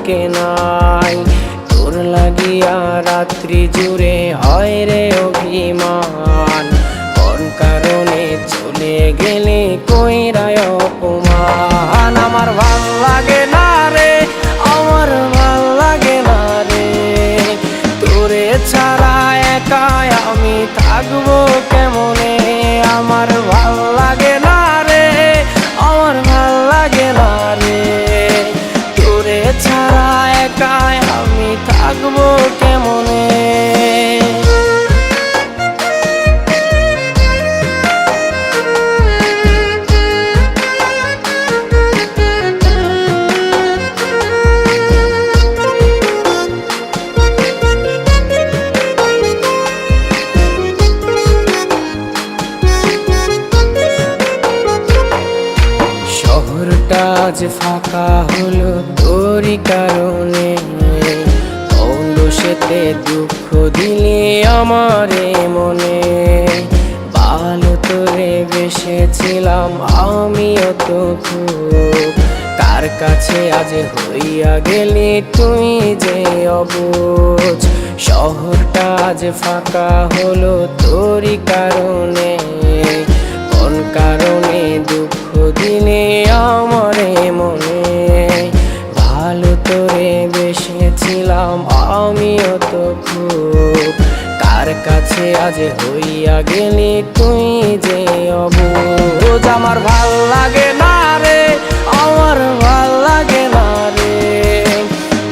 থাকে নাই। তোর লাগিয়া রাত্রি জুড়ে হয় রে অভিমান, কোন কারণে চলে গেলে কইরায় অপমান। আমার ভাল লাগে না রে, আমার ভাল লাগে না রে, তোরে ছাড়া একা আমি থাকবো কেমনে। আমার ভাল লাগে না রে, আমার ভাল লাগে না রে, তোরে ছাড়া একা আমি থাকবো কেমনে। শহরটা আজ ফাঁকা হলো তোরই কারণে, অন্যসেতে দুঃখ দিলে আমারে মনে। ভালো তোরে বেসেছিলাম আমিও তো খুব, কার কাছে আজ হইয়া গেলি তুই যে অবুঝ। শহরটা আজ ফাঁকা হলো তোরই কারণে, কোন কারণে দুঃখ দিলে আমারে মনে। ভালো তোরে বেসেছিলাম আমিও তো খুব, কার কাছে আজ হইয়া গেলি তুই যে অবুঝ। আমার ভাল লাগে না রে, আমার ভাল লাগে না রে,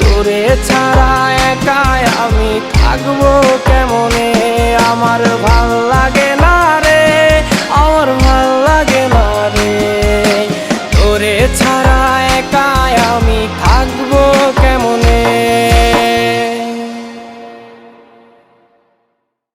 তোরে ছাড়া একা আমি থাকবো কেমনে। আমার ভাল